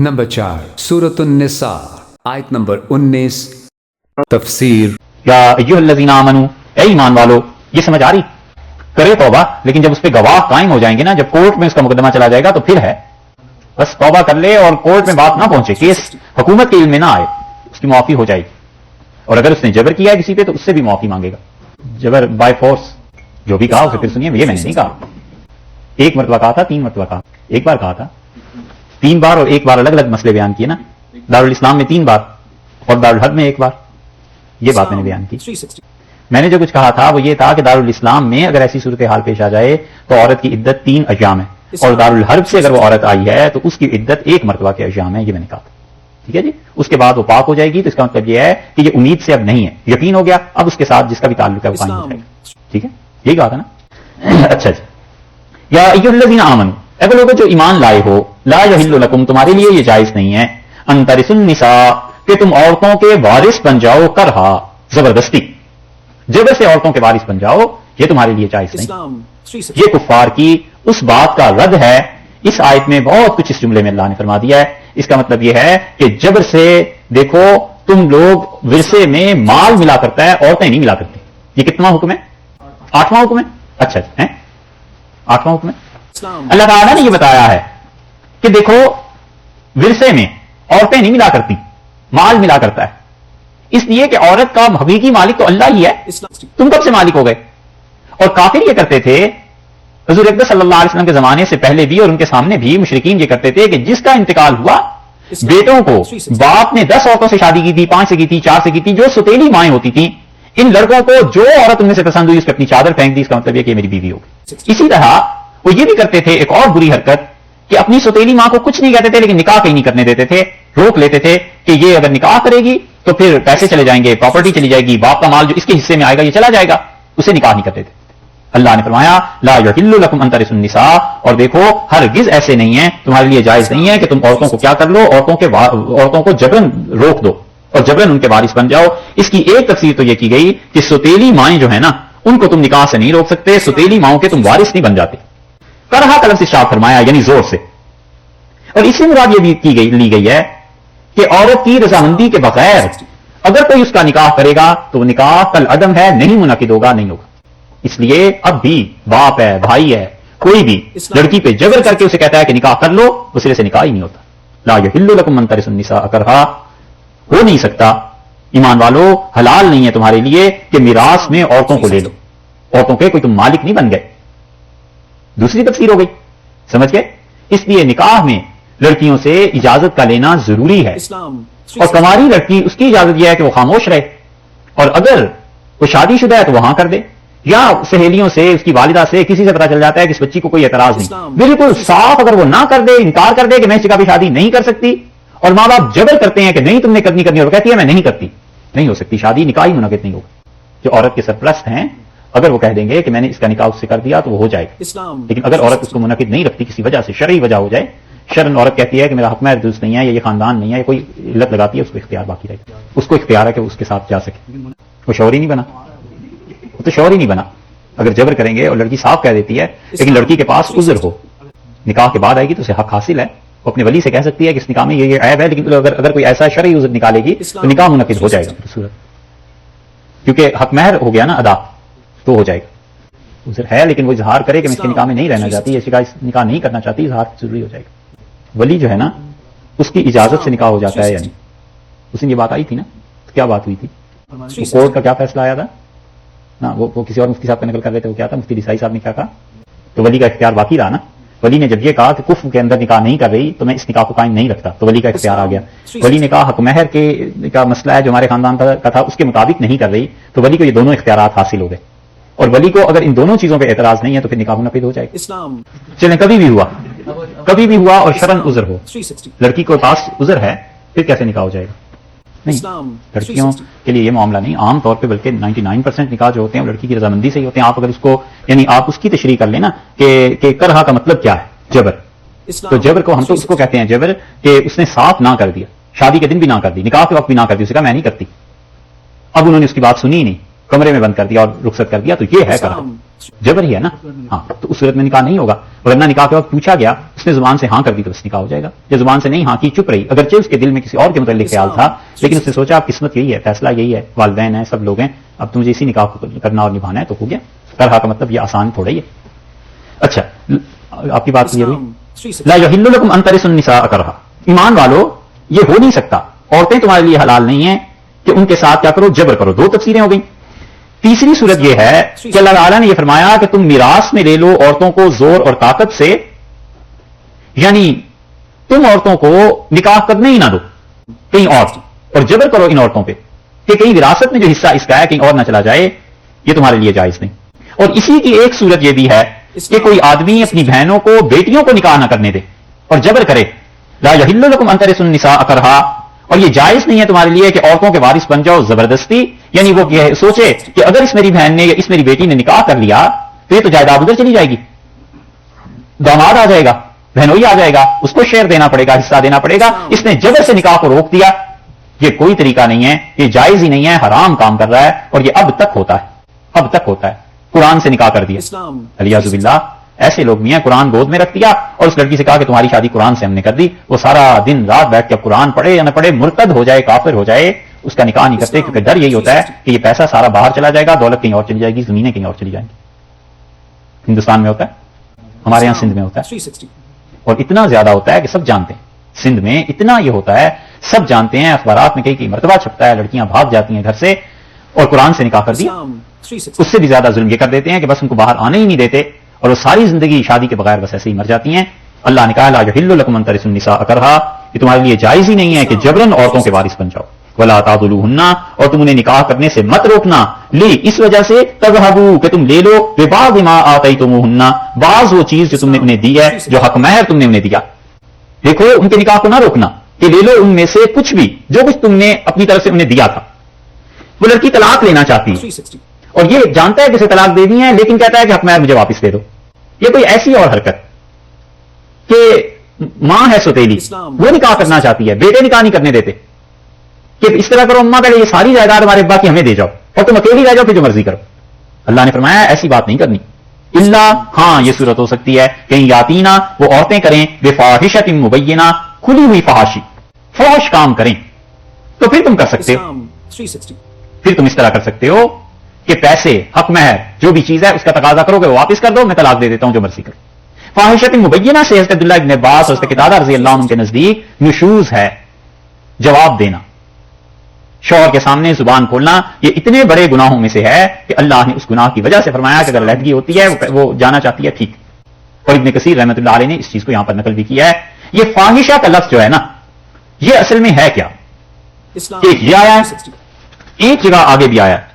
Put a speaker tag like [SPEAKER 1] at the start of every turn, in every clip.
[SPEAKER 1] Number 4 سورۃ النساء آیت نمبر 19 تفسیر
[SPEAKER 2] یا ایھا الذین آمنو، اے ایمان والو، یہ سمجھ آ رہی؟ کرے توبہ، لیکن جب اس پہ گواہ قائم ہو جائیں گے نا، جب کورٹ میں اس کا مقدمہ چلا جائے گا تو پھر ہے، بس توبہ کر لے اور کورٹ میں بات نہ پہنچے، کیس حکومت کے علم میں نہ آئے، اس کی معافی ہو جائے گی۔ اور اگر اس نے جبر کیا ہے کسی پہ تو اس سے بھی معافی مانگے گا، جبر بائی فورس جو بھی کہا اسے پھر سنیے، یہ میں نے نہیں کہا، ایک مرتبہ کہا تھا، 3 مرتبہ کہا، ایک بار کہا تھا 3 بار، اور ایک بار الگ الگ مسئلے بیان کیے نا، دارالاسلام میں 3 بار اور دارالحرب میں 1 بار، یہ بات میں نے بیان کی۔ میں نے جو کچھ کہا تھا وہ یہ تھا کہ دارالاسلام میں اگر ایسی صورتحال پیش آ جائے تو عورت کی عدت 3 ایام ہے، اور دارالحرب سے اگر وہ عورت آئی ہے تو اس کی عدت 1 مرتبہ کے ایام ہے، یہ میں نے کہا تھا، ٹھیک ہے جی۔ اس کے بعد وہ پاک ہو جائے گی، تو اس کا مطلب یہ ہے کہ یہ امید سے اب نہیں ہے، یقین ہو گیا، اب اس کے ساتھ جس کا بھی تعلق ہے وہ قائم ہو جائے گا، ٹھیک ہے، یہی کہا تھا نا۔ اچھا جی، یا ایھا الذین آمنوا، اے وہ لوگوں جو ایمان لائے ہو، لا یحل لکم، تمہارے لیے یہ جائز نہیں ہے، ان ترثوا النساء، کہ تم عورتوں کے وارث بن جاؤ، کرہا، زبردستی، جبر سے عورتوں کے وارث بن جاؤ، یہ تمہارے لیے جائز نہیں۔ یہ کفار کی اس بات کا رد ہے، اس آیت میں بہت کچھ اس جملے میں اللہ نے فرما دیا ہے۔ اس کا مطلب یہ ہے کہ جبر سے، دیکھو تم لوگ ورثے میں مال ملا کرتا ہے، عورتیں نہیں ملا کرتی، یہ کتنا حکم ہے؟ 8واں حکم ہے، اچھا ہے 8واں حکم ہے۔ اللہ تعالیٰ نے یہ بتایا ہے کہ دیکھو ورثے میں عورتیں نہیں ملا کرتی، مال ملا کرتا ہے، اس لیے کہ عورت کا حقیقی مالک تو اللہ ہی ہے، تم کب سے مالک ہو گئے؟ اور کافر یہ کرتے تھے، حضور اکبر صلی اللہ علیہ وسلم کے زمانے سے پہلے بھی اور ان کے سامنے بھی مشرکین یہ کرتے تھے کہ جس کا انتقال ہوا، بیٹوں کو باپ نے 10 عورتوں سے شادی کی تھی، 5 سے کی تھی، 4 سے کی تھی، جو سوتیلی مائیں ہوتی تھیں، ان لڑکوں کو جو عورت ان میں سے پسند ہوئی اس پہ اپنی چادر پھینک دی، اس کا مطلب یہ کہ میری بیوی ہوگی۔ اسی طرح وہ یہ بھی کرتے تھے، ایک اور بری حرکت، کہ اپنی سوتیلی ماں کو کچھ نہیں کہتے تھے لیکن نکاح کہیں نہیں کرنے دیتے تھے، روک لیتے تھے کہ یہ اگر نکاح کرے گی تو پھر پیسے چلے جائیں گے، پراپرٹی چلی جائے گی، باپ کا مال جو اس کے حصے میں آئے گا یہ چلا جائے گا، اسے نکاح نہیں کرتے تھے۔ اللہ نے فرمایا لا یحل لکم ان ترثوا النساء، اور دیکھو ہرگز ایسے نہیں ہے، تمہارے لیے جائز نہیں ہے کہ تم عورتوں کو کیا کر لو، عورتوں کو جبرن روک دو اور جبرن ان کے وارث بن جاؤ۔ اس کی ایک تفسیر تو یہ کی گئی کہ سوتیلی مائیں جو ہیں نا ان کو تم نکاح سے نہیں روک سکتے، سوتیلی ماؤں کے تم وارث نہیں بن جاتے، کرہا کا لفظ ارشاد فرمایا یعنی زور سے۔ اور اس سے مراد یہ بھی لی گئی ہے کہ عورت کی رضامندی کے بغیر اگر کوئی اس کا نکاح کرے گا تو وہ نکاح کل عدم ہے، نہیں منعقد ہوگا، نہیں ہوگا۔ اس لیے اب بھی باپ ہے، بھائی ہے، کوئی بھی لڑکی پہ جبر کر کے اسے کہتا ہے کہ نکاح کر لو، وہ سرے سے نکاح ہی نہیں ہوتا۔ لا یحل لکم ان ترثوا النساء کرہا، ہو نہیں سکتا، ایمان والو حلال نہیں ہے تمہارے لیے کہ میراث میں عورتوں کو لے لو، عورتوں کے کوئی تم مالک نہیں بن گئے۔ دوسری تفسیر ہو گئی، سمجھ گئے؟ اس لیے نکاح میں لڑکیوں سے اجازت کا لینا ضروری ہے، اور کماری لڑکی اس کی اجازت یہ ہے کہ وہ خاموش رہے، اور اگر وہ شادی شدہ ہے تو وہاں کر دے، یا سہیلیوں سے، اس کی والدہ سے، کسی سے پتا چل جاتا ہے کہ اس بچی کو کوئی اعتراض نہیں، بالکل صاف اگر وہ نہ کر دے، انکار کر دے کہ میں اس جگہ پہ شادی نہیں کر سکتی، اور ماں باپ جبر کرتے ہیں کہ نہیں تم نے کرنی، اور کہتی ہے میں نہیں کرتی، نہیں ہو سکتی شادی، نکاح ہی منعقد نہیں ہوگا۔ جو عورت کے سرپرست ہیں اگر وہ کہہ دیں گے کہ میں نے اس کا نکاح اس سے کر دیا تو وہ ہو جائے گا، لیکن اگر عورت اس کو منعقد نہیں رکھتی کسی وجہ سے، شرعی وجہ ہو جائے، شرعن عورت کہتی ہے کہ میرا حق مہر درست نہیں ہے، یا یہ خاندان نہیں ہے، یا کوئی علت لگاتی ہے، اس کو اختیار باقی رہے گا، اس کو اختیار ہے کہ اس کے ساتھ جا سکے، وہ شوہر ہی نہیں بنا، وہ تو شوہر ہی نہیں بنا اگر جبر کریں گے۔ اور لڑکی صاف کہہ دیتی ہے، لیکن لڑکی کے پاس عذر ہو، نکاح کے بعد آئے گی تو اسے حق حاصل ہے، وہ اپنے ولی سے کہہ سکتی ہے کہ اس نکاح میں یہ عیب ہے، لیکن اگر کوئی ایسا شرعی عذر نکالے گی تو نکاح منعقد ہو جائے گا صورت، کیونکہ حق مہر ہو گیا نا ادا، تو ہو جائے گا۔ عذر ہے لیکن وہ اظہار کرے کہ میں اس کے نکاح میں نہیں رہنا چاہتی، اس نکاح نہیں کرنا چاہتی، اظہار ضروری ہو جائے گا۔ ولی جو ہے نا اس کی اجازت سے نکاح ہو جاتا ہے، یعنی اس دن یہ بات آئی تھی نا، کیا بات ہوئی تھی، کورٹ کا کیا فیصلہ آیا تھا نا، وہ کسی اور مفتی صاحب کا نقل کر رہے تھے، وہ کیا تھا، مفتی رسائی صاحب نے کیا کہا، تو ولی کا اختیار باقی رہا نا۔ ولی نے جب یہ کہا کہ کفر کے اندر نکاح نہیں کر رہی تو میں اس نکاح کو قائم نہیں رکھتا، تو ولی کا اختیار آ گیا۔ ولی نے کہا حق مہر کا مسئلہ ہے جو ہمارے خاندان کا تھا، اس کے مطابق نہیں کر رہی، تو ولی کو یہ دونوں اختیارات حاصل ہو گئے، اور ولی کو اگر ان دونوں چیزوں پہ اعتراض نہیں ہے تو پھر نکاح منعقد ہو جائے گا۔ چلیں کبھی بھی ہوا اور شرعن عذر ہو، لڑکی کے پاس عذر ہے، پھر کیسے نکاح ہو جائے گا؟ نہیں، لڑکیوں کے لیے یہ معاملہ نہیں، عام طور پہ بلکہ 99% نکاح جو ہوتے ہیں وہ لڑکی کی رضامندی سے ہی ہوتے ہیں۔ آپ اگر اس کو یعنی آپ اس کی تشریح کر لیں نا کہ کرہا کا مطلب کیا ہے، جبر، تو جبر کو ہم تو اس کو کہتے ہیں جبر کہ اس نے صاف نہ کر دیا، شادی کے دن بھی نہ کر دی، نکاح کے وقت بھی نہ کر دی، اسے کہا میں نہیں کرتی، اب انہوں نے اس کی بات سنی ہی نہیں، کمرے میں بند کر دیا اور رخصت کر دیا تو یہ ہے کرا جبر ہی ہے نا. ہاں تو اس صورت میں نکاح نہیں ہوگا. ورنہ نکاح کے وقت پوچھا گیا اس نے زبان سے ہاں کر دی تو بس نکاح ہو جائے گا. یا زبان سے نہیں ہاں کی چپ رہی اگرچہ اس کے دل میں کسی اور کے متعلق خیال تھا لیکن اس نے سوچا اب قسمت یہی ہے فیصلہ یہی ہے والدین ہیں سب لوگ ہیں اب تم مجھے اسی نکاح کو کرنا اور نبھانا ہے تو ہو گیا. کرہا کا مطلب یہ آسان تھوڑا ہی ہے. اچھا آپ کی بات کلیئر ہوئی. لا یحل لکم ان ترثوا النساء کرہا. ایمان والو یہ ہو نہیں سکتا عورتیں تمہارے لیے حلال نہیں ہیں کہ ان کے ساتھ کیا کرو جبر کرو. دو تفسیریں ہو گئیں. تیسری صورت یہ ہے کہ اللہ تعالیٰ نے یہ فرمایا کہ تم میراث میں لے لو عورتوں کو زور اور طاقت سے یعنی تم عورتوں کو نکاح کرنے ہی نہ دو کہیں اور جبر کرو ان عورتوں پہ کہ کہیں وراثت میں جو حصہ اس کا ہے کہیں اور نہ چلا جائے. یہ تمہارے لیے جائز نہیں. اور اسی کی ایک صورت یہ بھی ہے کہ کوئی آدمی اپنی بہنوں کو بیٹیوں کو نکاح نہ کرنے دے اور جبر کرے. لا یحل لکم ان ترثوا النساء کرہا. اور یہ جائز نہیں ہے تمہارے لیے کہ عورتوں کے وارث بن جاؤ زبردستی. یعنی وہ یہ سوچے کہ اگر اس میری بہن نے یا اس میری بیٹی نے نکاح کر لیا تو یہ تو جائیداد ادھر چلی جائے گی, داماد آ جائے گا, بہنوئی آ جائے گا, اس کو شیئر دینا پڑے گا, حصہ دینا پڑے گا. اس نے جبر سے نکاح کو روک دیا. یہ کوئی طریقہ نہیں ہے, یہ جائز ہی نہیں ہے, حرام کام کر رہا ہے. اور یہ اب تک ہوتا ہے, اب تک ہوتا ہے. قرآن سے نکاح کر دیا علیاذ باللہ. ایسے لوگ بھی ہیں قرآن گود میں رکھ دیا اور اس لڑکی سے کہا کہ تمہاری شادی قرآن سے ہم نے کر دی. وہ سارا دن رات بیٹھ کے قرآن پڑھے یا نہ پڑھے مرتد ہو جائے کافر ہو جائے اس کا نکاح نہیں کرتے کیونکہ ڈر یہی ہوتا ہے کہ یہ پیسہ سارا باہر چلا جائے گا, دولت کہیں اور چلی جائے گی, زمینیں کہیں اور چلی جائیں گی. ہندوستان میں ہوتا ہے, ہمارے یہاں سندھ میں ہوتا ہے اور اتنا زیادہ ہوتا ہے کہ سب جانتے ہیں. سندھ میں اتنا یہ ہوتا ہے سب جانتے ہیں, اخبارات میں کئی مرتبہ چھپتا ہے, لڑکیاں بھاگ جاتی ہیں گھر سے اور قرآن سے نکاح کر دیا. اس سے بھی زیادہ ظلم یہ کر دیتے ہیں کہ بس ان کو باہر آنے ہی نہیں دیتے اور وہ ساری زندگی شادی کے بغیر بس ایسے ہی مر جاتی ہیں. اللہ نے کہا لا یحل لکم ان ترثوا النساء کرہا. یہ تمہارے لیے جائز ہی نہیں ہے کہ جبرن عورتوں کے وارث بن جاؤ. ولا تعضلوہن. اور تم انہیں نکاح کرنے سے مت روکنا. لی اس وجہ سے تذہبوا کہ تم لے لو ببعض ما آتیتموہن بعض وہ چیز جو تم نے انہیں دی ہے, جو حق مہر تم نے انہیں دیا. دیکھو ان کے نکاح کو نہ روکنا کہ لے لو ان میں سے کچھ بھی جو کچھ تم نے اپنی طرف سے انہیں دیا تھا. وہ لڑکی طلاق لینا چاہتی ہے اور یہ جانتا ہے کہ اسے طلاق دے دی ہے لیکن کہتا ہے کہ حق مہر مجھے واپس دے دو. یہ کوئی ایسی اور حرکت کہ ماں ہے سوتیلی وہ نکاح کرنا چاہتی ہے, بیٹے نکاح نہیں کرنے دیتے کہ اس طرح کرو اماں پہلے یہ ساری جائیداد ہمارے ابا کی ہمیں دے جاؤ اور تم اکیلی رہ جاؤ پھر جو مرضی کرو. اللہ نے فرمایا ایسی بات نہیں کرنی. اللہ ہاں یہ صورت ہو سکتی ہے کہیں یاتینا وہ عورتیں کریں بفاحشۃ مبینہ کھلی ہوئی فحاشی فحش کام کریں تو پھر تم کر سکتے ہو. پھر تم اس طرح کر سکتے ہو کہ پیسے حق مہر جو بھی چیز ہے اس کا تقاضا کرو کہ وہ واپس کر دو, میں طلاق دے دیتا ہوں, جو مرضی کرو. فاحشۃ مبینہ سے حضرت عبداللہ ابن عباس اور حضرت قتادہ رضی اللہ عنہ کے نزدیک نشوز ہے جواب دینا, شوہر کے سامنے زبان کھولنا. یہ اتنے بڑے گناہوں میں سے ہے کہ اللہ نے اس گناہ کی وجہ سے فرمایا کہ اگر علیحدگی ہوتی ہے وہ جانا چاہتی ہے ٹھیک. اور ابن کثیر رحمۃ اللہ علیہ نے اس چیز کو یہاں پر نقل بھی کیا ہے. یہ فاحشہ کا لفظ جو ہے نا یہ اصل میں ہے کیا؟ ایک یہ آیا ہے, ایک جگہ آگے بھی آیا ہے.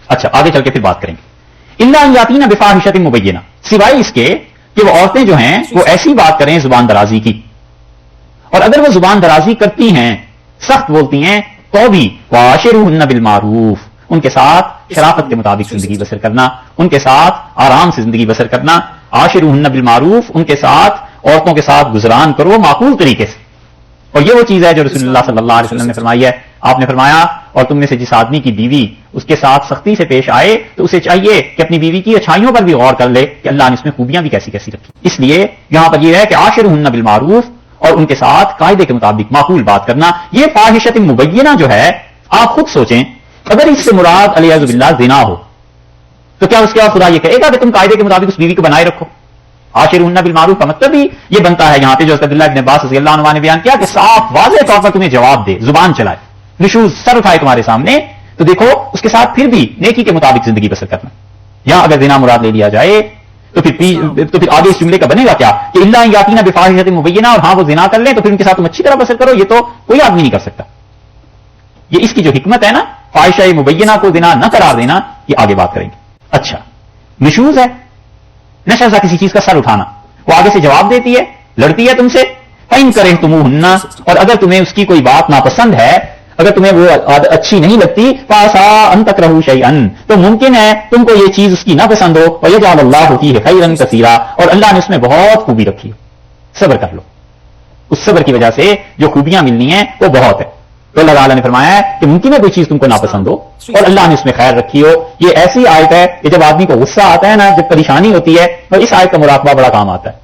[SPEAKER 2] اچھا آگے چل کے پھر بات کریں گے. الا ان یاتینا بفاحشۃ مبینہ, سوائے اس کے کہ وہ عورتیں جو ہیں وہ ایسی بات کریں زبان درازی کی, اور اگر وہ زبان درازی کرتی ہیں سخت بولتی ہیں تو بھی وعاشروہن بالمعروف, ان کے ساتھ شرافت کے مطابق زندگی بسر کرنا, ان کے ساتھ آرام سے زندگی بسر کرنا. عاشروہن بالمعروف, ان کے ساتھ عورتوں کے ساتھ گزران کرو معقول طریقے سے. اور یہ وہ چیز ہے جو رسول اللہ صلی اللہ علیہ وسلم نے فرمائی ہے. آپ نے فرمایا اور تم میں سے جس آدمی کی بیوی اس کے ساتھ سختی سے پیش آئے تو اسے چاہیے کہ اپنی بیوی کی اچھائیوں پر بھی غور کر لے کہ اللہ نے اس میں خوبیاں بھی کیسی کیسی رکھی. اس لیے یہاں پر یہ ہے کہ عاشروہن بالمعروف, اور ان کے ساتھ قاعدے کے مطابق معقول بات کرنا. یہ فاحشۃ مبینہ جو ہے آپ خود سوچیں اگر اس سے مراد علیاذ باللہ زنا ہو تو کیا اس کے بعد خدا یہ کہے گا کہ تم قاعدے کے مطابق اس بیوی کو بنائے رکھو؟ عاشروہن بالمعروف کا مطلب بھی یہ بنتا ہے یہاں پہ جو حضرت عبداللہ ابن عباس رضی اللہ عنہ نے بیان کیا کہ صاف واضح طور پر تمہیں جواب دے, زبان چلائے, نشوز سر اٹھائے تمہارے سامنے, تو دیکھو اس کے ساتھ پھر بھی نیکی کے مطابق زندگی بسر کرنا. یہاں اگر زنا مراد لے لیا جائے تو پھر آگے اس جملے کا بنے گا کیا کہ الا ان یاتینا بفاحشۃ مبینہ, اور ہاں وہ زنا کر لیں تو پھر ان کے ساتھ تم اچھی طرح بسر کرو. یہ تو کوئی آدمی نہیں کر سکتا. یہ اس کی جو حکمت ہے نا فاحشہ مبینہ کو زنا نہ قرار دینا, یہ آگے بات کریں گے. اچھا نشوز ہے نشہ کسی چیز کا سر اٹھانا, وہ آگے سے جواب دیتی ہے, لڑتی ہے تم سے. فَإِن كَرِهْتُمُوهُنَّ, اور اگر تمہیں اس کی کوئی بات ناپسند ہے, اگر تمہیں وہ اچھی نہیں لگتی, فَعَسَىٰ أَن تَكْرَهُوا شَيْئًا, تو ممکن ہے تم کو یہ چیز اس کی نہ پسند ہو. وَيَجْعَلَ اللَّهُ فِيهِ خَيْرًا كَثِيرًا, اور اللہ نے اس میں بہت خوبی رکھی. صبر کر لو, اس صبر کی وجہ سے جو خوبیاں ملنی ہیں وہ بہت ہے. تو اللہ تعالیٰ نے فرمایا ہے کہ ممکن ہے کوئی چیز تم کو ناپسند ہو اور اللہ نے اس میں خیر رکھی ہو. یہ ایسی آیت ہے کہ جب آدمی کو غصہ آتا ہے نا، جب پریشانی ہوتی ہے، تو اس آیت کا مراقبہ بڑا کام آتا ہے.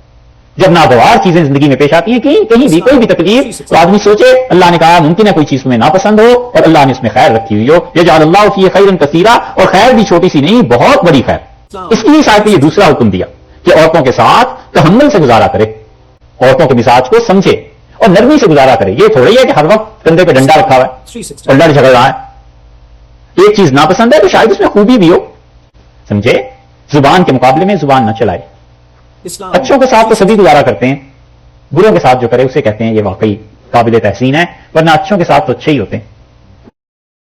[SPEAKER 2] جب ناگوار چیزیں زندگی میں پیش آتی ہیں، کہیں بھی کوئی بھی تکلیف، تو آدمی سوچے اللہ نے کہا ممکن ہے کوئی چیز تمہیں ناپسند ہو اور اللہ نے اس میں خیر رکھی ہوئی ہو. یجعل اللہ فیہ خیرا کثیرا، اور خیر بھی چھوٹی سی نہیں، بہت بڑی خیر. اس لیے اس آیت میں یہ دوسرا حکم دیا کہ عورتوں کے ساتھ تحمل سے گزارا کرے، عورتوں کے مزاج کو سمجھے اور نرمی سے گزارا کرے. یہ تھوڑی ہے کہ ہر وقت کندھے پہ ڈنڈا رکھا ہوا ہے اور لڑ جھگڑ رہا ہے. ایک چیز ناپسند ہے تو شاید اس میں خوبی بھی ہو، سمجھے. زبان کے مقابلے میں زبان نہ چلائے. اچھوں کے ساتھ تو سبھی گزارا کرتے ہیں، بروں کے ساتھ جو کرے اسے کہتے ہیں یہ واقعی قابل تحسین ہے، ورنہ اچھوں کے ساتھ تو اچھے ہی ہوتے ہیں.